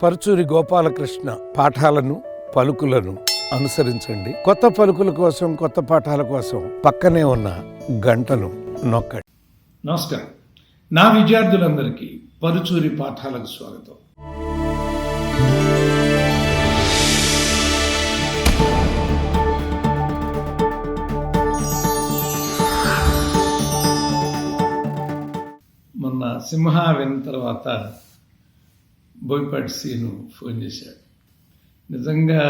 పరుచూరి గోపాలకృష్ణ పాఠాలను పలుకులను అనుసరించండి. కొత్త పలుకుల కోసం, కొత్త పాఠాల కోసం పక్కనే ఉన్న గంటను నొక్కండి. నమస్కారం. నా విద్యార్థులందరికీ పరుచూరి పాఠాలకు స్వాగతం. మొన్న సింహ విన్న తర్వాత బోయపాటి సీను ఫోన్ చేశాడు. నిజంగా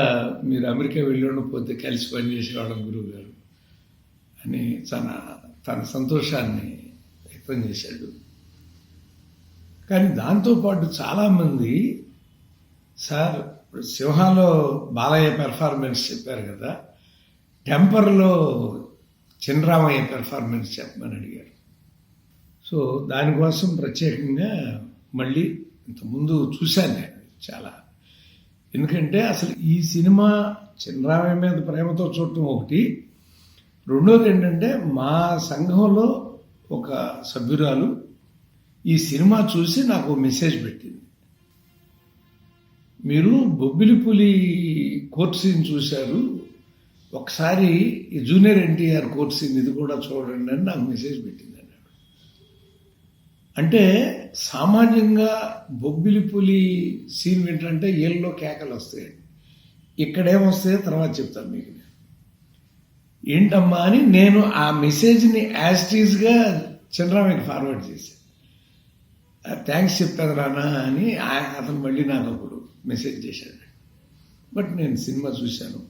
మీరు అమెరికా వెళ్ళి ఉండకపోతే కలిసి పనిచేసేవాళ్ళం గురువు గారు అని తన సంతోషాన్ని వ్యక్తం చేశాడు. కానీ దాంతోపాటు చాలామంది సార్ ఇప్పుడు సింహాలో బాలయ్య పెర్ఫార్మెన్స్ చెప్పారు కదా, టెంపర్లో చినరామయ్య పెర్ఫార్మెన్స్ చెప్పమని అడిగారు. సో దానికోసం ప్రత్యేకంగా మళ్ళీ ఇంతకుముందు చూశాను నేను చాలా. ఎందుకంటే అసలు ఈ సినిమా చినరామయ్య మీద ప్రేమతో చూడటం ఒకటి, రెండోది ఏంటంటే మా సంఘంలో ఒక సభ్యురాలు ఈ సినిమా చూసి నాకు మెసేజ్ పెట్టింది. మీరు బొబ్బిలిపులి కోర్ట్ సీన్ చూశారు, ఒకసారి ఈ జూనియర్ ఎన్టీఆర్ కోర్ట్ సీన్ ఇది కూడా చూడండి అని నాకు మెసేజ్ పెట్టింది అన్నాడు. అంటే సామాన్యంగా బొబ్బిలిపులి సీన్ వింటంటే ఏళ్ళలో కేకలు వస్తాయండి. ఇక్కడేమొస్తాయో తర్వాత చెప్తాను మీకు. ఏంటమ్మా అని నేను ఆ మెసేజ్ని యాజ్టీజ్గా చినరామయ్యకి ఫార్వర్డ్ చేశాను. థ్యాంక్స్ చెప్పాను రానా అని అతను మళ్ళీ నాకు అప్పుడు మెసేజ్ చేశాడు. బట్ నేను సినిమా చూశాను.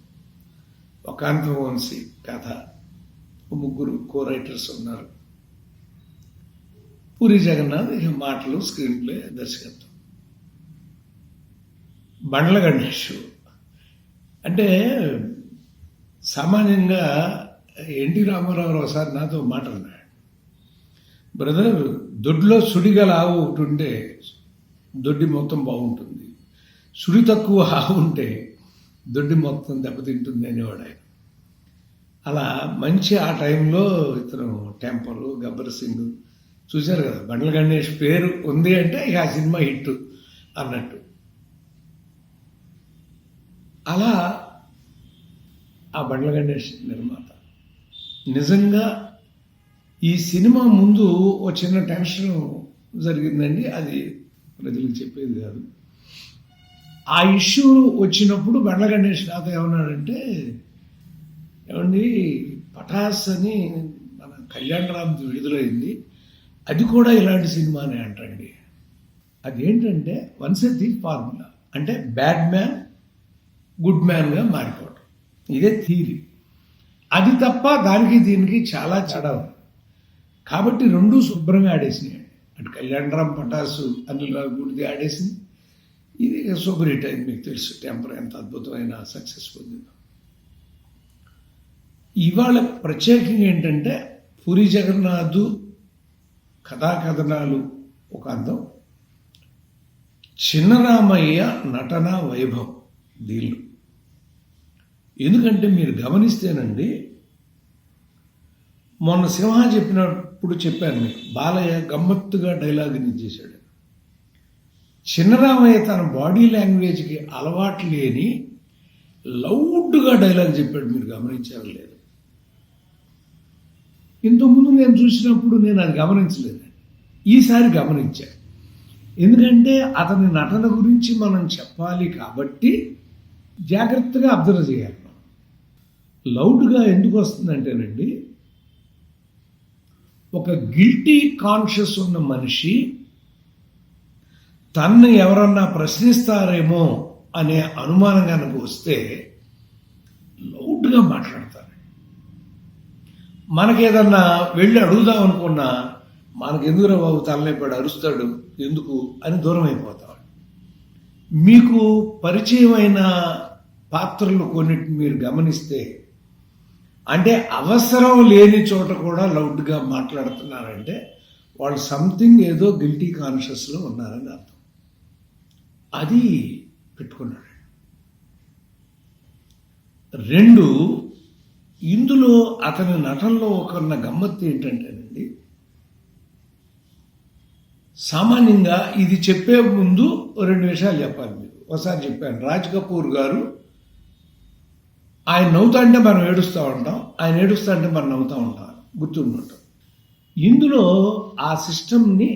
ఒకాంతం వంశీ కథ, ముగ్గురు కో రైటర్స్ ఉన్నారు. పూరి జగన్నాథ్ మాటలు, స్క్రీన్ ప్లే, దర్శకత్వం. బండ్ల గణేష్ అంటే సామాన్యంగా ఎన్టీ రామారావు ఒకసారి నాతో మాట్లాడినాడు. బ్రదర్, దొడ్లో సుడిగల ఆవు ఒకటి ఉంటే దొడ్డి మొత్తం బాగుంటుంది, సుడి తక్కువ ఆవు ఉంటే దొడ్డి మొత్తం దెబ్బతింటుంది అనేవాడు ఆయన. అలా మంచి ఆ టైంలో ఇతను టెంపరు, గబ్బర్ సింగ్ చూశారు కదా. బండ్ల గణేష్ పేరు ఉంది అంటే ఇక ఆ సినిమా హిట్ అన్నట్టు. అలా ఆ బండ్ల గణేష్ నిర్మాత నిజంగా ఈ సినిమా ముందు ఓ చిన్న టెన్షన్ జరిగిందండి. అది ప్రజలకు చెప్పేది కాదు. ఆ ఇష్యూ వచ్చినప్పుడు బండ్ల గణేష్ నాతో ఏమన్నాడంటే, ఏమండి పటాస్ అని మన కళ్యాణ్ రామ్ విడుదలైంది, అది కూడా ఇలాంటి సినిమానే అంటండి. అదేంటంటే వన్స్ ఎ థింగ్ ఫార్ములా, అంటే బ్యాడ్ మ్యాన్ గుడ్ మ్యాన్గా మారిపోవడం, ఇదే థీరీ. అది తప్ప దానికి దీనికి చాలా చడవ. కాబట్టి రెండూ శుభ్రంగా ఆడేసినాయి. అటు కళ్యాణ్ రామ్ పటాసు అనిల్ రావిపూడిది ఆడేసింది, ఇది సూపర్ హిట్ అయింది. మీకు తెలుసు టెంపర్ ఎంత అద్భుతమైన సక్సెస్ పొందిందో. ఇవాళ ప్రత్యేకంగా ఏంటంటే పూరి జగన్నాథ్ కథాకథనాలు ఒక అందం, చినరామయ్య నటన వైభవం దీళ్ళు. ఎందుకంటే మీరు గమనిస్తేనండి, మొన్న సింహ చెప్పినప్పుడు చెప్పాను మీకు, బాలయ్య గమ్మత్తుగా డైలాగుని చేశాడు. చినరామయ్య తన బాడీ లాంగ్వేజ్కి అలవాటు లేని లౌడ్గా డైలాగ్ చెప్పాడు. మీరు గమనించారు లేదు? ఇంతకుముందు నేను చూసినప్పుడు నేను అది గమనించలేదు, ఈసారి గమనించా. ఎందుకంటే అతని నటన గురించి మనం చెప్పాలి కాబట్టి జాగ్రత్తగా అబ్జర్వ్ చేయాలి. లౌడ్గా ఎందుకు వస్తుందంటేనండి, ఒక గిల్టీ కాన్షియస్ ఉన్న మనిషి తన్ను ఎవరన్నా ప్రశ్నిస్తారేమో అనే అనుమానం కనుక వస్తే లౌడ్గా మాట్లాడతారు. మనకేదన్నా వెళ్ళి అడుగుదాం అనుకున్నా, మనకెందుకురా బాబు తలనొప్పాడు, అరుస్తాడు ఎందుకు అని దూరం అయిపోతాడు. మీకు పరిచయమైన పాత్రలు కొన్నిటిని మీరు గమనిస్తే, అంటే అవసరం లేని చోట కూడా లౌడ్గా మాట్లాడుతున్నారంటే వాళ్ళు సంథింగ్ ఏదో గిల్టీ కాన్షియస్లో ఉన్నారని అర్థం. అది పెట్టుకున్నాడు. రెండు, ఇందులో అతని నటనలో ఒకన్న గమ్మత్తు ఏంటంటేనండి, సామాన్యంగా ఇది చెప్పే ముందు 2 విషయాలు చెప్పాలి మీకు. ఒకసారి చెప్పాను, రాజ్ కపూర్ గారు ఆయన నవ్వుతా అంటే మనం ఏడుస్తూ ఉంటాం, ఆయన ఏడుస్తా అంటే మనం నవ్వుతూ ఉంటాం, గుర్తుంటుంటాం. ఇందులో ఆ సిస్టమ్ని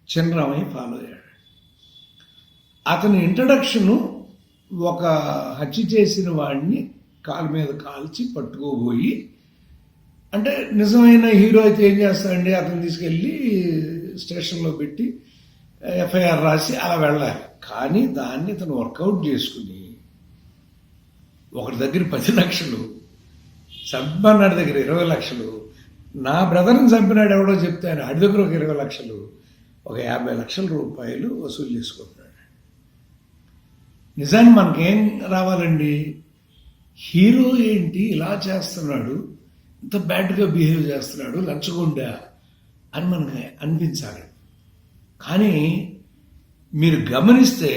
చిన్నరామయ్య ఫాలో అయ్యాడు. అతని ఇంట్రడక్షను ఒక హత్య చేసిన వాడిని కాలు మీద కాల్చి పట్టుకోబోయి, అంటే నిజమైన హీరో అయితే ఏం చేస్తాడండి, అతను తీసుకెళ్ళి స్టేషన్లో పెట్టి ఎఫ్ఐఆర్ రాసి అలా వెళ్ళాలి. కానీ దాన్ని ఇతను వర్కౌట్ చేసుకుని ఒకరి దగ్గర 10 లక్షలు, చంపన్నాడి దగ్గర 20 లక్షలు, నా బ్రదర్ని చంపినాడు ఎవడో చెప్తే ఆయన ఆడి దగ్గర ఒక 20 లక్షలు, ఒక 50 లక్షల రూపాయలు వసూలు చేసుకుంటున్నాడు. నిజాన్ని మనకేం రావాలండి, హీరో ఏంటి ఇలా చేస్తున్నాడు, ఇంత బ్యాడ్గా బిహేవ్ చేస్తున్నాడు, లంచగొండా అని మనకి అనిపించాలి. కానీ మీరు గమనిస్తే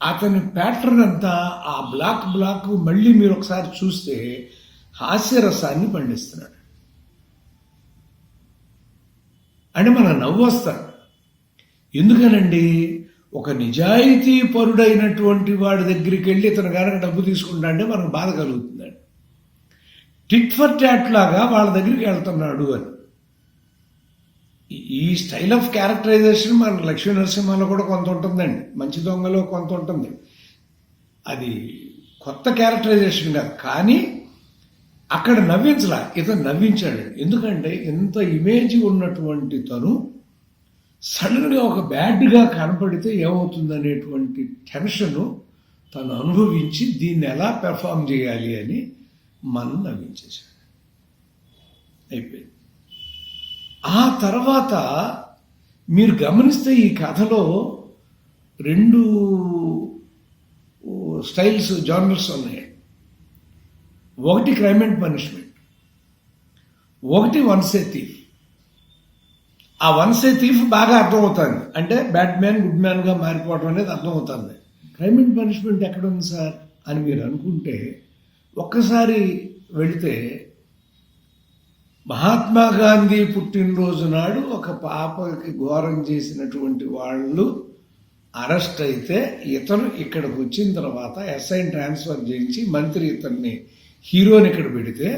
అతని ప్యాటర్న్ అంతా ఆ బ్లాక్ మళ్ళీ మీరు ఒకసారి చూస్తే హాస్యరసాన్ని పండిస్తున్నాడు. అంటే మన నవ్వు వస్తాడు. ఎందుకనండి, ఒక నిజాయితీ పరుడైనటువంటి వాడి దగ్గరికి వెళ్ళి ఇతను కనుక డబ్బు తీసుకుంటా అంటే మనకు బాధ కలుగుతుందండి. టిట్ ఫర్ టాట్ లాగా వాళ్ళ దగ్గరికి వెళ్తున్నాడు అని. ఈ స్టైల్ ఆఫ్ క్యారెక్టరైజేషన్ మన లక్ష్మీ నరసింహలో కూడా కొంత ఉంటుందండి, మంచి దొంగలో కొంత ఉంటుంది. అది కొత్త క్యారెక్టరైజేషన్ కాదు, కానీ అక్కడ నవ్వించలా, ఇతను నవ్వించాడు. ఎందుకంటే ఇంత ఇమేజ్ ఉన్నటువంటి తను సడన్గా ఒక బ్యాడ్గా కనపడితే ఏమవుతుందనేటువంటి టెన్షను తను అనుభవించి దీన్ని ఎలా పెర్ఫామ్ చేయాలి అని మనం నవ్వించేశాడు. అయిపోయింది. ఆ తర్వాత మీరు గమనిస్తే ఈ కథలో 2 స్టైల్స్, జానర్స్ ఉన్నాయి. ఒకటి క్రైమ్ అండ్ పనిష్మెంట్, ఒకటి వన్స్ ఏ థీఫ్. ఆ వన్స్ ఏ థీఫ్ బాగా అర్థమవుతుంది, అంటే బ్యాడ్ మ్యాన్ గుడ్ మ్యాన్గా మారిపోవడం అనేది అర్థమవుతుంది. క్రైమ్ అండ్ పనిష్మెంట్ ఎక్కడుంది సార్ అని మీరు అనుకుంటే ఒక్కసారి వెళితే మహాత్మా గాంధీ పుట్టినరోజు నాడు ఒక పాపకి ఘోరం చేసినటువంటి వాళ్ళు అరెస్ట్ అయితే ఇతను ఇక్కడికి వచ్చిన తర్వాత ఎస్ఐని ట్రాన్స్ఫర్ చేయించి మంత్రి ఇతన్ని హీరోని ఇక్కడ పెడితే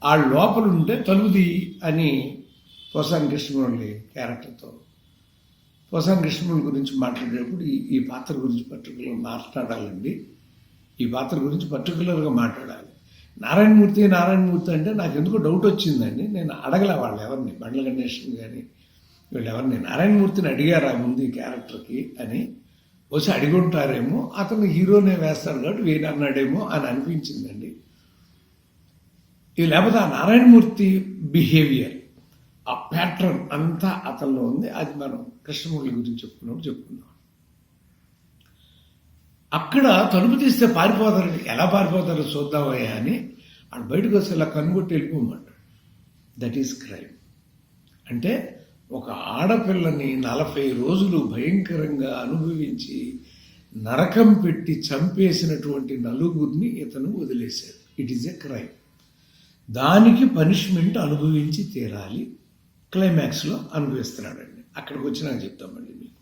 ఆ లోపల ఉంటే తలుపుది అని పోసాని కృష్ణమురళి క్యారెక్టర్తో పోసాని కృష్ణమురళి గురించి మాట్లాడేటప్పుడు ఈ పాత్ర గురించి పర్టికులర్గా మాట్లాడాలండి. ఈ పాత్ర గురించి పర్టికులర్గా మాట్లాడాలి. నారాయణమూర్తి అంటే నాకు ఎందుకో డౌట్ వచ్చిందండి. నేను అడగలే వాళ్ళు ఎవరిని, బండ్ల గణేషన్ కానీ వీళ్ళు ఎవరిని, నారాయణమూర్తిని అడిగారా ముందు ఈ క్యారెక్టర్కి అని. వచ్చి అడిగి ఉంటారేమో, అతను హీరోనే వేస్తాడు కాబట్టి వేరే అన్నాడేమో అని అనిపించిందండి. ఇది లేకపోతే ఆ నారాయణమూర్తి బిహేవియర్, ఆ ప్యాటర్న్ అంతా అతనిలో ఉంది. అది మనం కృష్ణమూర్తి గురించి చెప్పుకుందాం. అక్కడ తలుపు తీస్తే పారిపోతారండి, ఎలా పారిపోతారో చూద్దామయ్యా అని ఆడు బయటకు వస్తే ఇలా కనుగొట్టి వెళ్ళిపోమంటాడు. That is crime. అంటే ఒక ఆడపిల్లని 40 రోజులు భయంకరంగా అనుభవించి నరకం పెట్టి చంపేసినటువంటి నలుగురిని ఇతను వదిలేశాడు. It is a crime. దానికి పనిష్మెంట్ అనుభవించి తీరాలి. క్లైమాక్స్లో అనుభవిస్తున్నాడండి. అక్కడికి వచ్చి నాకు చెప్తామండి మీకు.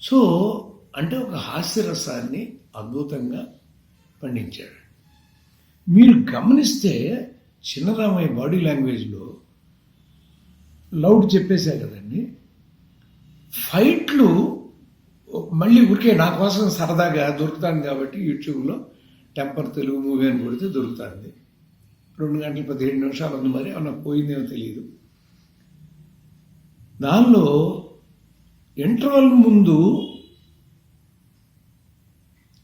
సో అంటే ఒక హాస్యరసాన్ని అద్భుతంగా పండించాడు. మీరు గమనిస్తే చిన్నరామయ్య బాడీ లాంగ్వేజ్లో లౌడ్ చెప్పేశారు కదండి. ఫైట్లు మళ్ళీ ఊరికే నా కోసం సరదాగా దొరుకుతాను కాబట్టి యూట్యూబ్లో టెంపర్ తెలుగు మూవీ అని కొడితే దొరుకుతుంది. 2 గంటల 15 నిమిషాలు ఉంది, మరి అన్న పోయిందేమో తెలియదు. దానిలో ఇంటర్వల్ ముందు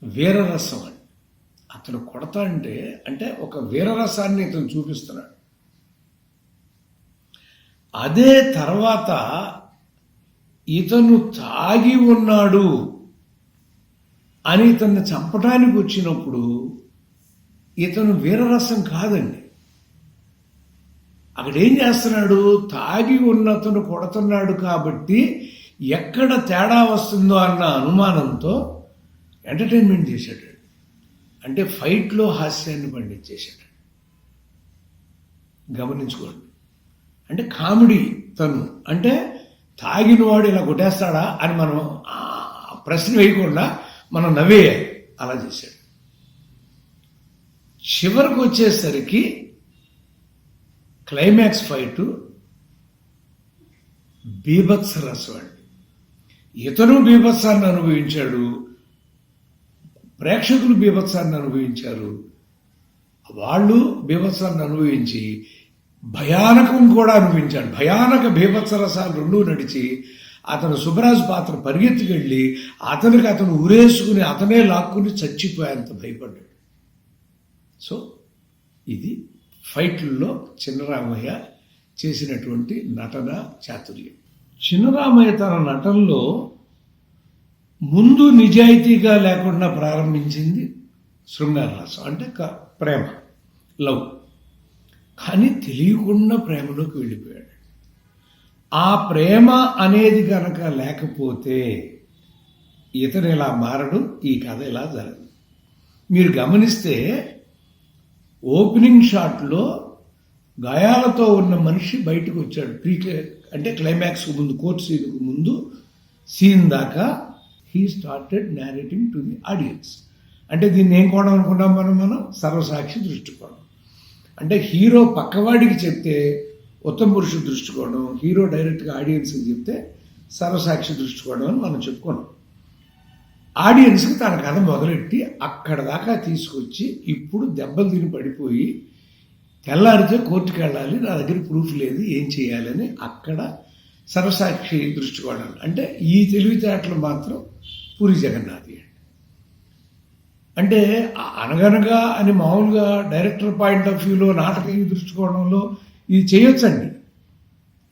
వీరరసం అని అతను కొడతా అంటే ఒక వీరరసాన్ని ఇతను చూపిస్తున్నాడు. అదే తర్వాత ఇతను తాగి ఉన్నాడు అని ఇతన్ని చంపడానికి వచ్చినప్పుడు ఇతను వీరరసం కాదండి. అక్కడ ఏం చేస్తున్నాడు, తాగి ఉన్నతను కొడుతున్నాడు కాబట్టి ఎక్కడ తేడా వస్తుందో అన్న అనుమానంతో ఎంటర్టైన్మెంట్ చేశాడు. అంటే ఫైట్లో హాస్యాన్ని పండించేశాడు. గమనించుకోండి. అంటే కామెడీ తను, అంటే తాగినవాడు ఇలా కొట్టేస్తాడా అని మనం ప్రశ్న వేయకుండా మనం నవ్వేయాలి. అలా చేశాడు. చివరికి వచ్చేసరికి క్లైమాక్స్ ఫైట్ బీభత్స రసం అండి. ఇతను బీభత్సాన్ని అనుభవించాడు, ప్రేక్షకులు బీభత్సాన్ని అనుభవించారు. వాళ్ళు బీభత్సాన్ని అనుభవించి భయానకం కూడా అనుభవించాడు. భయానక బీభత్స రసాలు రెండూ నడిచి అతను సుబ్బరాజు పాత్ర పరిగెత్తుకెళ్ళి అతను ఉరేసుకుని అతనే లాక్కుని చచ్చిపోయేంత భయపడ్డాడు. సో ఇది ఫైట్లలో చిన్నరామయ్య చేసినటువంటి నటన చాతుర్యం. చిన్నరామయ్య తన నటనలో ముందు నిజాయితీగా లేకుండా ప్రారంభించింది శృంగారరసం, అంటే ప్రేమ, లవ్. కానీ తెలియకుండా ప్రేమలోకి వెళ్ళిపోయాడు. ఆ ప్రేమ అనేది కనుక లేకపోతే ఇతను ఇలా మారడు, ఈ కథ ఇలా జరగదు. మీరు గమనిస్తే ఓపెనింగ్ షాట్లో గాయాలతో ఉన్న మనిషి బయటకు వచ్చాడు. అంటే క్లైమాక్స్కు ముందు, కోర్ట్ సీన్కు ముందు సీన్ దాకా he started narrating to the audience. అంటే దీన్ని ఏం కోణం అనుకున్నాం మనం సర్వసాక్షి దృష్టికోణం. అంటే హీరో పక్కవాడికి చెప్తే ఉత్తమ పురుష దృష్టికోణం, హీరో డైరెక్ట్గా ఆడియన్స్కి చెప్తే సర్వసాక్షి దృష్టికోణం అని మనం చెప్పుకున్నాం. ఆడియన్స్కి తన కథ మొదలెట్టి అక్కడ దాకా తీసుకొచ్చి ఇప్పుడు దెబ్బలు తిని పడిపోయి తెల్లారితే కోర్టుకు వెళ్ళాలి, నా దగ్గర ప్రూఫ్ లేదు, ఏం చేయాలని అక్కడ సర్వసాక్షి దృష్టికోణం. అంటే ఈ తెలివితేటలు మాత్రం పూరి జగన్నాథ్. అంటే అనగనగా అని మామూలుగా డైరెక్టర్ పాయింట్ ఆఫ్ వ్యూలో నాటకీయ దృష్టికోణంలో ఇది చేయొచ్చండి.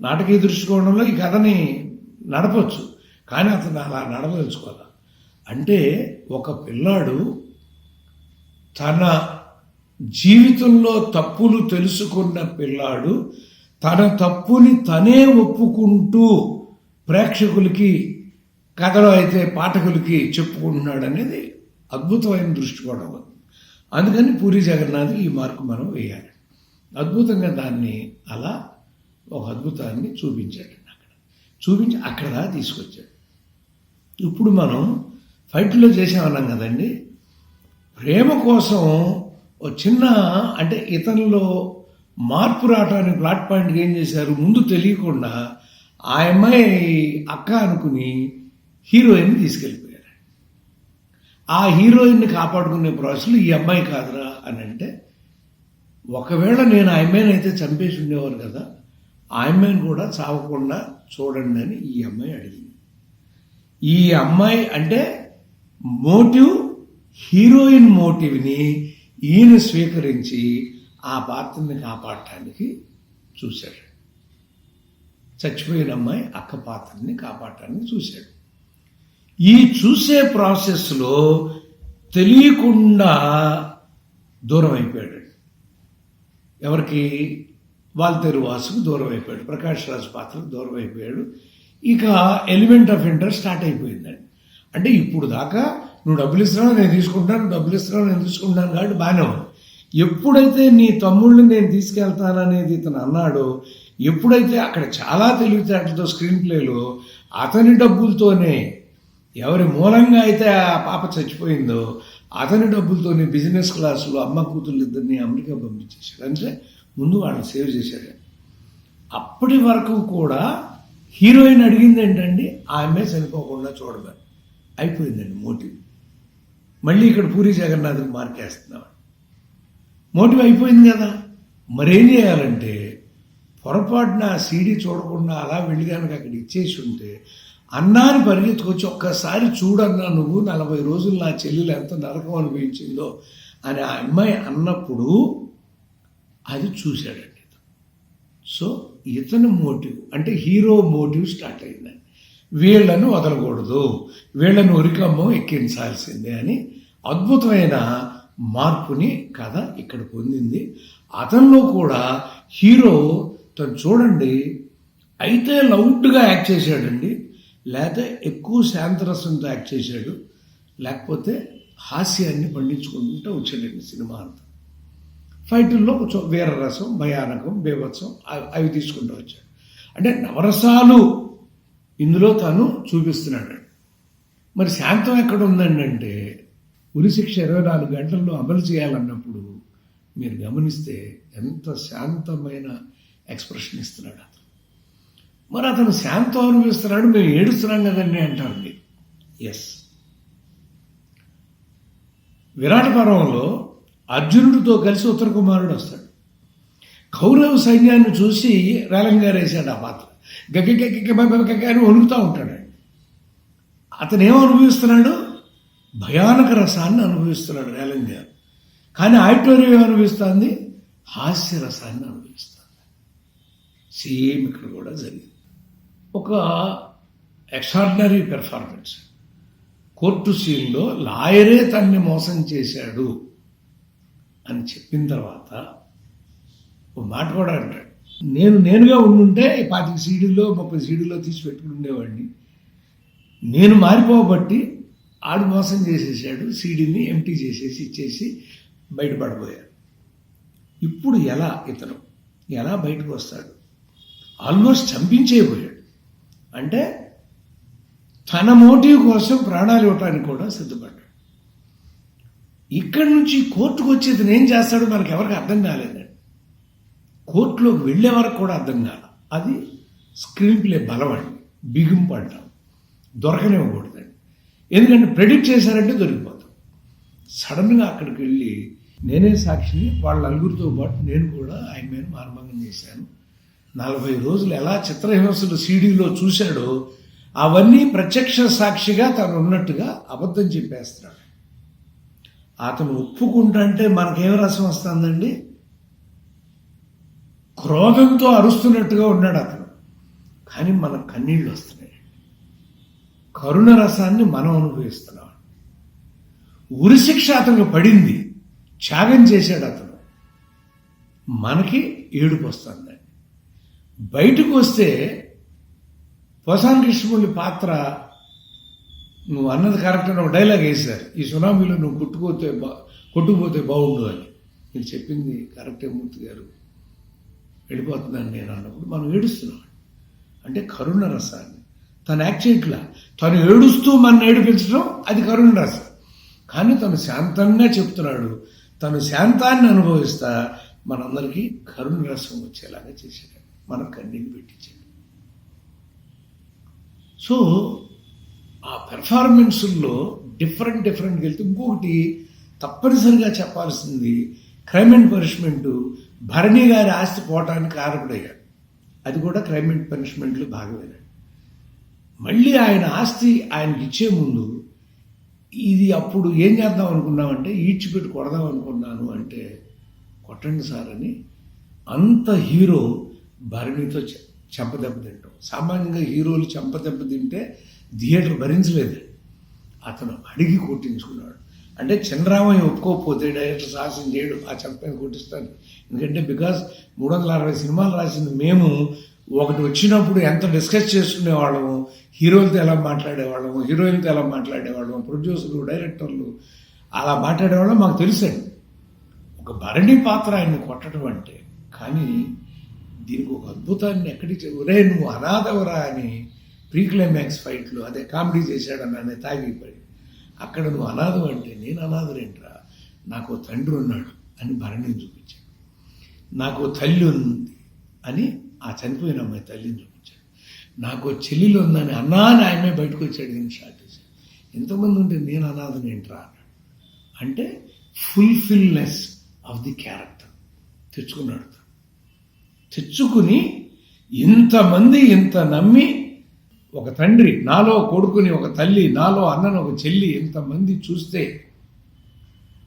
నాటకీయ దృష్టికోణంలో ఈ కథని నడపచ్చు, కానీ అతను అలా నడవదలుచుకోవాలి. అంటే ఒక పిల్లాడు తన జీవితంలో తప్పులు తెలుసుకున్న పిల్లాడు తన తప్పుని తనే ఒప్పుకుంటూ ప్రేక్షకులకి, కథలో అయితే పాఠకులకి చెప్పుకుంటున్నాడు అనేది అద్భుతమైన దృష్టికోణం. అందుకని పూరి జగన్నాథ్ ఈ మార్కు మనం వేయాలి. అద్భుతంగా దాన్ని అలా ఒక అద్భుతాన్ని చూపించాడు. చూపించి అక్కడ తీసుకొచ్చాడు. ఇప్పుడు మనం ఫైట్లో చేసామన్నాం కదండి. ప్రేమ కోసం ఓ చిన్న, అంటే ఇతనిలో మార్పు రావడానికి ప్లాట్ పాయింట్కి ఏం చేశారు, ముందు తెలియకుండా ఆ అమ్మాయి అక్క అనుకుని హీరోయిన్ని తీసుకెళ్ళిపోయారు. ఆ హీరోయిన్ని కాపాడుకునే ప్రాసెస్లో ఈ అమ్మాయి కాదురా అని అంటే, ఒకవేళ నేను ఆ అమ్మాయిని అయితే చంపేసి ఉండేవారు కదా, ఆ అమ్మాయిని కూడా చావకుండా చూడండి అని ఈ అమ్మాయి అడిగింది. ఈ అమ్మాయి అంటే మోటివ్, హీరోయిన్ మోటివ్ని ఈయన స్వీకరించి ఆ పాత్రని కాపాడటానికి చూశాడు. చచ్చిపోయిన అమ్మాయి అక్క పాత్రని కాపాడటానికి చూశాడు. ఈ చూసే ప్రాసెస్లో తెలియకుండా దూరం అయిపోయాడు. ఎవరికి? వాల్తేరు వాసుకు దూరం అయిపోయాడు, ప్రకాష్ రాజ్ పాత్రకు దూరం అయిపోయాడు. ఇక ఎలిమెంట్ ఆఫ్ ఇంట్రెస్ట్ స్టార్ట్ అయిపోయిందండి. అంటే ఇప్పుడు దాకా నువ్వు డబ్బులు ఇస్తున్నావు నేను తీసుకుంటాను, డబ్బులు ఇస్తున్నావు నేను తీసుకుంటాను కాబట్టి బాగానే ఉంది. ఎప్పుడైతే నీ తమ్ముళ్ళని నేను తీసుకెళ్తాననేది ఇతను అన్నాడో, ఎప్పుడైతే అక్కడ చాలా తెలివితేటలతో స్క్రీన్ ప్లేలో అతని డబ్బులతోనే, ఎవరి మూలంగా అయితే ఆ పాప చచ్చిపోయిందో అతని డబ్బులతోనే బిజినెస్ క్లాసులో అమ్మ కూతుళ్ళు ఇద్దరిని అమెరికా పంపించేశాడు. అంటే ముందు వాళ్ళని సేవ్ చేశాడు. అప్పటి వరకు కూడా హీరోయిన్ అడిగింది ఏంటండి, ఆమె చనిపోకుండా చూడమని. అయిపోయిందండి మోటివ్. మళ్ళీ ఇక్కడ పూరి జగన్నాథ్కి మార్కేస్తున్నాడు. మోటివ్ అయిపోయింది కదా, మరేం చేయాలంటే పొరపాటున సీడీ చూడకుండా అలా వెళ్ళి కనుక అక్కడ ఇచ్చేసి ఉంటే, అన్నాని పరిగెత్తుకొచ్చి ఒక్కసారి చూడన్నా నువ్వు 40 రోజులు నా చెల్లెలు ఎంత నరకం అనిపించిందో అని ఆ అమ్మాయి అన్నప్పుడు అది చూశాడండి. సో ఇతను మోటివ్, అంటే హీరో మోటివ్ స్టార్ట్ అయిందండి. వీళ్ళను వదలకూడదు, వీళ్ళను ఉరికమ్మం ఎక్కించాల్సిందే అని అద్భుతమైన మార్పుని కథ ఇక్కడ పొందింది. అతనిలో కూడా హీరో తను చూడండి, అయితే లౌడ్గా యాక్ట్ చేశాడండి, లేకపోతే ఎక్కువ శాంతరసంతో యాక్ట్ చేశాడు, లేకపోతే హాస్యాన్ని పండించుకుంటూ వచ్చాడండి సినిమా అంతా. ఫైటుల్లో కొంచెం వీరరసం, భయానకం, బీభత్సం అవి తీసుకుంటూ వచ్చాడు. అంటే నవరసాలు ఇందులో తను చూపిస్తున్నాడు. మరి శాంతం ఎక్కడ ఉందండి అంటే ఉరిశిక్ష 24 గంటల్లో అమలు చేయాలన్నప్పుడు మీరు గమనిస్తే ఎంత శాంతమైన ఎక్స్ప్రెషన్ ఇస్తున్నాడు అతను. మరి అతను శాంతం అనుభవిస్తున్నాడు, మేము ఏడుస్తున్నాం కదండి అంటారు మీరు. ఎస్, విరాట పర్వంలో అర్జునుడితో కలిసి ఉత్తర కుమారుడు వస్తాడు. కౌరవ సైన్యాన్ని చూసి రేలంగారు వేశాడు ఆ పాత్ర. గగ్గ అని వణుకుతూ ఉంటాడు. అతను ఏం అనుభవిస్తున్నాడు? భయానక రసాన్ని అనుభవిస్తున్నాడు రేలంగారు. కానీ ఆడిటోరియం ఏమనుభవిస్తుంది? హాస్య రసాన్ని అనుభవిస్తుంది. సేమ్ ఇక్కడ కూడా జరిగింది. ఒక ఎక్స్ట్రాడినరీ పెర్ఫార్మెన్స్. కోర్టు సీన్లో లాయరే తన్ని మోసం చేశాడు అని చెప్పిన తర్వాత ఒక మాట కూడా అంటాడు, నేనుగా ఉండుంటే 25 సీడీల్లో 30 సీడీల్లో తీసి పెట్టుకుని ఉండేవాడిని. నేను మారిపోబట్టి ఆడు మోసం చేసేసాడు, సీడీని ఎంటీ చేసేసి ఇచ్చేసి బయటపడిపోయాడు. ఇప్పుడు ఇతను ఎలా బయటకు వస్తాడు? ఆల్మోస్ట్ చంపించేయబోయాడు. అంటే తన మోటివ్ కోసం ప్రాణాలు ఇవ్వటానికి కూడా సిద్ధపడ్డాడు. ఇక్కడి నుంచి కోర్టుకు వచ్చేది ఏం చేస్తాడో మనకు ఎవరికి అర్థం కాలేదండి. కోర్టులోకి వెళ్ళే వరకు కూడా అర్థం కాల. అది స్క్రీన్ ప్లే బలమండి, బిగింపు అంటాం. దొరకనివ్వకూడదండి. ఎందుకంటే ప్రెడిక్ట్ చేశారంటే దొరికిపోతాం. సడన్గా అక్కడికి వెళ్ళి నేనే సాక్షిని, వాళ్ళ నలుగురితో పాటు నేను కూడా ఆయన మీద మానభంగం చేశాను. 40 రోజులు ఎలా చిత్రహింసలు సీడీలో చూశాడో అవన్నీ ప్రత్యక్ష సాక్షిగా తను ఉన్నట్టుగా అబద్ధం చెప్పేస్తున్నాడు. అతను ఒప్పుకుంటుంటే మనకేం రసం వస్తుందండి? క్రోధంతో అరుస్తున్నట్టుగా ఉన్నాడు అతను. కానీ మనకు కన్నీళ్ళు వస్తున్నాయి. కరుణ రసాన్ని మనం అనుభవిస్తున్నాం. ఉరిశిక్ష అతనికి పడింది, త్యాగం చేశాడు అతను. మనకి ఏడుపు వస్తుందండి. బయటకు వస్తే పోసాని కృష్ణమురళి పాత్ర, నువ్వు అన్నది కరెక్ట్ అని ఒక డైలాగ్ వేశారు, ఈ సునామీలో నువ్వు కొట్టుకుపోతే బాగుండు అని. మీరు చెప్పింది కరెక్టే మూర్తి గారు, వెళ్ళిపోతున్నాను నేను అన్నప్పుడు మనం ఏడుస్తున్నాం. అంటే కరుణ రసాన్ని తను యాక్ట్ చేయట్లా, తను ఏడుస్తూ మన ఏడిపించడం అది కరుణ రసం. కానీ తను శాంతంగా చెప్తున్నాడు. తను శాంతాన్ని అనుభవిస్తా మనందరికీ కరుణ రసం వచ్చేలాగా చేశాడు, మన కన్నీళ్ళు పెట్టించాడు. సో ఆ పెర్ఫార్మెన్సుల్లో డిఫరెంట్గా వెళ్తే ఇంకొకటి తప్పనిసరిగా చెప్పాల్సింది, క్రైమ్ అండ్ పనిష్మెంట్ భరణి గారి ఆస్తి పోవటానికి కారకుడయ్యాడు. అది కూడా క్రైమ్ అండ్ పనిష్మెంట్లో భాగమేనండి. మళ్ళీ ఆయన ఆస్తి ఆయనకి ఇచ్చే ముందు ఇది అప్పుడు ఏం చేద్దాం అనుకున్నామంటే ఈడ్చిపెట్టి కొడదాం అనుకున్నాను అంటే, కొట్టండి సార్ అని అంత హీరో భరణితో చెంపదెబ్బ తింటాం. సామాన్యంగా హీరోలు చెంపదెబ్బ తింటే థియేటర్ భరించలేదు. అతను అడిగి కొట్టించుకున్నాడు. అంటే చంద్రరామయ్య ఒప్పుకోకపోతే డైరెక్టర్ సాహసం చేయడు, ఆ చెంపని కొట్టిస్తాను. ఎందుకంటే బికాజ్ 360 సినిమాలు రాసింది మేము, ఒకటి వచ్చినప్పుడు ఎంత డిస్కస్ చేసుకునేవాళ్ళము, హీరోలతో ఎలా మాట్లాడేవాళ్ళము, హీరోయిన్తో ఎలా మాట్లాడేవాళ్ళము, ప్రొడ్యూసర్లు డైరెక్టర్లు అలా మాట్లాడేవాళ్ళం మాకు తెలుసండి. ఒక భరణి పాత్ర ఆయన్ని కొట్టడం అంటే, కానీ దీనికి ఒక అద్భుతాన్ని ఎక్కడికి ఒరే నువ్వు అనాథవరా అని ప్రీ క్లైమాక్స్ ఫైట్లు అదే కామెడీ చేశాడని అనే తాగిపోయి, అక్కడ నువ్వు అనాథం అంటే నేను అనాథరేంట్రా, నాకు తండ్రి ఉన్నాడు అని భరణిని చూపించాడు. నాకు తల్లి ఉంది అని ఆ చనిపోయిన అమ్మాయి తల్లిని చూపించాడు. నాకు చెల్లెలు ఉందని అన్నా అని ఆయమే బయటకు వచ్చాడు. నేను షార్ట్ చేశాడు. ఎంతమంది ఉంటే నేను అనాథం ఏంట్రా అన్నాడు. అంటే ఫుల్ఫిల్నెస్ ఆఫ్ ది క్యారెక్టర్ తెచ్చుకున్నాడు. తెచ్చుకుని ఇంతమంది ఇంత నమ్మి, ఒక తండ్రి నాలో కొడుకుని, ఒక తల్లి నాలో అన్నను, ఒక చెల్లి ఇంతమంది చూస్తే,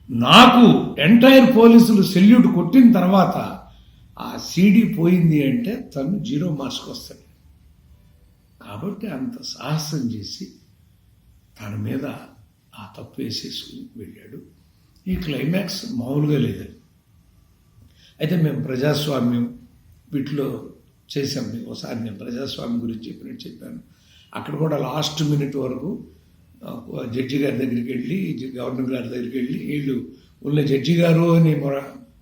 నాకు ఎంటైర్ పోలీసులు సెల్యూట్ కొట్టిన తర్వాత ఆ సీడీ పోయింది అంటే తను 0 మార్క్స్కి వస్తాడు. కాబట్టి అంత సాహసం చేసి తన మీద ఆ తప్పు వేసేసుకుని వెళ్ళాడు. ఈ క్లైమాక్స్ మామూలుగా లేదండి. అయితే మేము ప్రజాస్వామ్యం వీటిలో చేసాం. మీకు ఒకసారి నేను ప్రజాస్వామ్యం గురించి చెప్పాను. అక్కడ కూడా లాస్ట్ మినిట్ వరకు జడ్జి గారి దగ్గరికి వెళ్ళి, గవర్నర్ గారి దగ్గరికి వెళ్ళి, వీళ్ళు ఉన్న జడ్జి గారు అని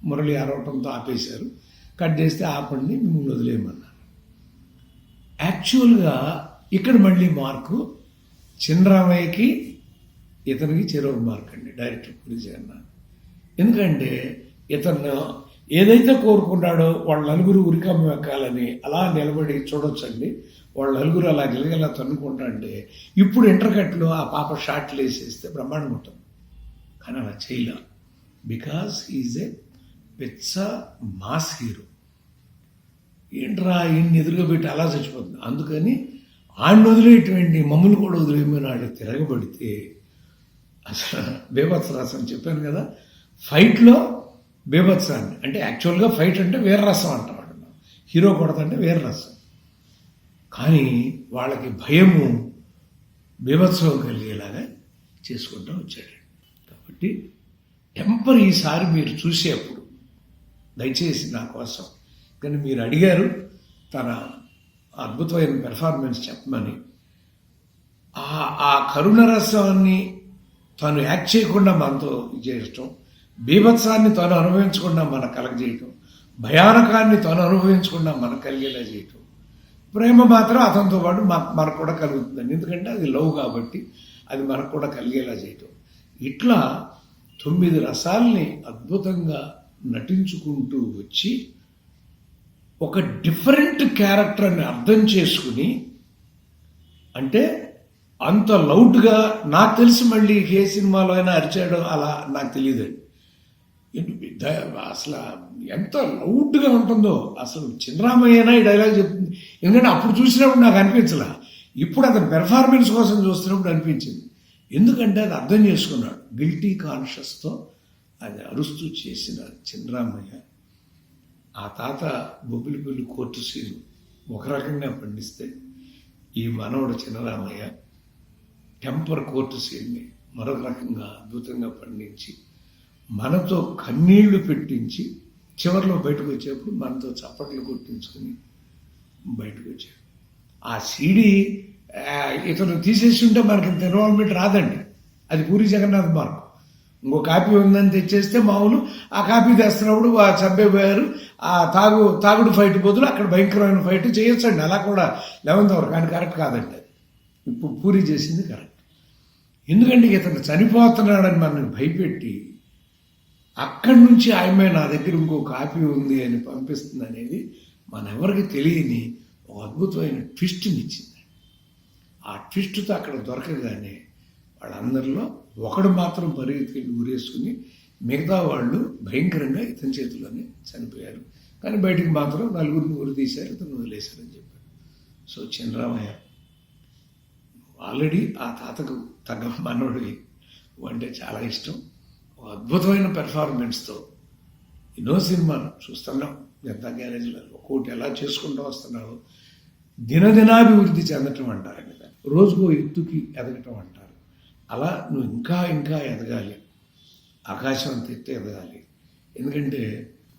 మురళి అరవటంతో ఆపేశారు. కట్ చేస్తే ఆపండి, మిమ్మల్ని వదిలేయమన్నారు. యాక్చువల్గా ఇక్కడ మళ్ళీ మార్కు చిన్నరామయ్యకి ఇతనికి చెరొక మార్క్ అండి డైరెక్టర్ పూరి జగన్నాథ్. ఎందుకంటే ఇతను ఏదైతే కోరుకున్నాడో వాళ్ళ నలుగురు ఉరికమ్మ ఎక్కాలని అలా నిలబడి చూడొచ్చండి. వాళ్ళ నలుగురు అలా గిలగలా తన్నుకుంటా అంటే ఇప్పుడు ఇంటర్కట్లో ఆ పాప షాట్లు వేసేస్తే బ్రహ్మాండంగా ఉంటుంది. కానీ అలా చేయలే, బికాస్ ఈజ్ ఏ పెచ్చ మాస్ హీరో. ఏంట్రా ఈయన్ని ఎదురుగా పెట్టి అలా చచ్చిపోతుంది. అందుకని ఆయన వదిలేటువంటి మమ్మల్ని కూడా వదిలేమని ఆడ తిరగబడితే అసలు బేభత్సరాసం చెప్పాను కదా, ఫైట్లో బేభత్సాన్ని అంటే యాక్చువల్గా ఫైట్ అంటే వీరరసం అంటాడు, హీరో కొడతంటే వీరరసం. కానీ వాళ్ళకి భయము బీభత్సవం కలిగేలాగా చేసుకుంటూ వచ్చాడు. కాబట్టి టెంపర్ ఈసారి మీరు చూసేప్పుడు దయచేసి నా కోసం, కానీ మీరు అడిగారు తన అద్భుతమైన పెర్ఫార్మెన్స్ చెప్పమని. ఆ కరుణరసాన్ని తను యాక్ట్ చేయకుండా మనతో చేయటం, బీభత్సాన్ని తను అనుభవించకుండా మనకు కలగజేయటం, భయానకాన్ని తను అనుభవించకుండా మనకు కలిగేలా చేయటం, ప్రేమ మాత్రం అతనితో పాటు మనకు కూడా కలుగుతుందండి. ఎందుకంటే అది లవ్ కాబట్టి అది మనకు కూడా కలిగేలా చేయటం. ఇట్లా 9 రసాల్ని అద్భుతంగా నటించుకుంటూ వచ్చి ఒక డిఫరెంట్ క్యారెక్టర్ని అర్థం చేసుకుని, అంటే అంత లౌడ్గా నాకు తెలిసి మళ్ళీ ఏ సినిమాలో అయినా అరిచాడో అలా నాకు తెలియదండి. అసలు ఎంత లౌడ్గా ఉంటుందో అసలు చిన్నరామయ్యనా ఈ డైలాగ్ చెప్తుంది. ఎందుకంటే అప్పుడు చూసినప్పుడు నాకు అనిపించలా, ఇప్పుడు అతని పెర్ఫార్మెన్స్ కోసం చూస్తున్నప్పుడు అనిపించింది. ఎందుకంటే అది అర్థం చేసుకున్నాడు, గిల్టీ కాన్షియస్తో అది అరుస్తూ చేసిన చిన్నరామయ్య. ఆ తాత బొబ్బిలిపల్లి కోర్టు సీన్ ఒక రకంగా పండిస్తే, ఈ మనవడు చిన్నరామయ్య టెంపర్ కోర్టు సీన్ని మరొక రకంగా అద్భుతంగా పండించి మనతో కన్నీళ్లు పెట్టించి చివరిలో బయటకు వచ్చేప్పుడు మనతో చప్పట్లు కొట్టించుకుని బయటకు వచ్చాడు. ఆ సీడీ ఇతను తీసేసి ఉంటే మనకి ఇంత ఇన్వాల్వ్మెంట్ రాదండి. అది పూరి జగన్నాథ్ మార్కు. ఇంకో కాపీ ఉందని తెచ్చేస్తే మామూలు ఆ కాపీ తెస్తున్నప్పుడు ఆ చంపేపోయారు, ఆ తాగుడు ఫైట్ బదులు అక్కడ భయంకరమైన ఫైట్ చేయొచ్చండి. అలా కూడా 11th అవర్, కానీ కరెక్ట్ కాదండి. ఇప్పుడు పూరి చేసింది కరెక్ట్. ఎందుకంటే ఇతను చనిపోతున్నాడని మనల్ని భయపెట్టి అక్కడి నుంచి ఆమె నా దగ్గర ఇంకో కాపీ ఉంది అని పంపిస్తుంది అనేది మనెవరికి తెలియని ఒక అద్భుతమైన ట్విస్ట్ని ఇచ్చింది. ఆ ట్విస్ట్తో అక్కడ దొరకగానే వాళ్ళందరిలో ఒకడు మాత్రం పరిగెత్తుకెళ్ళి ఊరేసుకుని మిగతా వాళ్ళు భయంకరంగా ఇతని చేతిలోనే చనిపోయారు. కానీ బయటికి మాత్రం 4గురిని ఊరి తీశారు, ఇతను వదిలేశారని చెప్పారు. సో చిన్నరామయ్య ఆల్రెడీ ఆ తాతకు తగ్గ మనోడి అంటే చాలా ఇష్టం. ఒక అద్భుతమైన పెర్ఫార్మెన్స్తో ఎన్నో సినిమాలు చూస్తున్నాం. జనతా గ్యారేజ్లో ఒక్కోటి ఎలా చేసుకుంటూ వస్తున్నావు, దినదినాభివృద్ధి చెందటం అంటారండి, రోజుకో ఎత్తుకి ఎదగటం అంటారు. అలా నువ్వు ఇంకా ఇంకా ఎదగాలి, ఆకాశం అంత ఎత్తు ఎదగాలి. ఎందుకంటే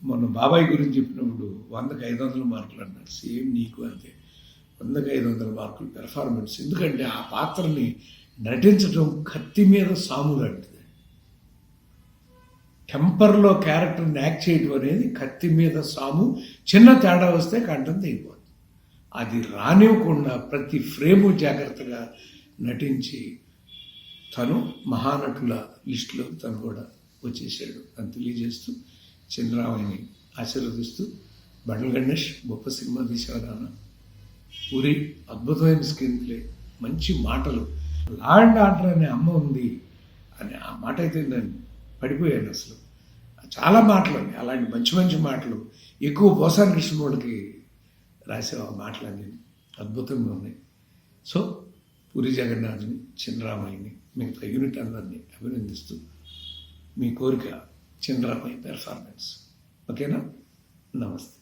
మొన్న బాబాయ్ గురించి చెప్పినప్పుడు 100కి 500 మార్కులు అన్నారు. సేమ్ నీకు అంతే, 100కి 500 మార్కులు పెర్ఫార్మెన్స్. ఎందుకంటే ఆ పాత్రని నటించడం కత్తి మీద సాము లాంటిది. టెంపర్లో క్యారెక్టర్ని యాక్ట్ చేయడం అనేది కత్తి మీద సాము. చిన్న తేడా వస్తే కంఠం తెగిపోతుంది. అది రానివ్వకుండా ప్రతి ఫ్రేము జాగ్రత్తగా నటించి తను మహానటుల లిస్టులో తను కూడా వచ్చేసాడు అని తెలియజేస్తూ చిన్నరామయ్యని ఆశీర్వదిస్తూ, బండ్ల గణేష్ గొప్ప సినిమా తీసేవారు, పూరి అద్భుతమైన స్క్రీన్ ప్లే, మంచి మాటలు, లా అండ్ ఆర్డర్ అనే అమ్మ ఉంది అని ఆ మాట అయితే నేను పడిపోయాను. అసలు చాలా మాటలు అండి, అలాంటి మంచి మంచి మాటలు ఎక్కువ పోసాని కృష్ణమూడికి రాసే ఆ మాటలన్నీ అద్భుతంగా ఉన్నాయి. సో పూరి జగన్నాథ్ని, చిన్నరామయ్యని, మిగతా యూనిట్ అందరినీ అభినందిస్తూ మీ కోరిక చిన్నరామయ్య పెర్ఫార్మెన్స్. ఓకేనా? నమస్తే.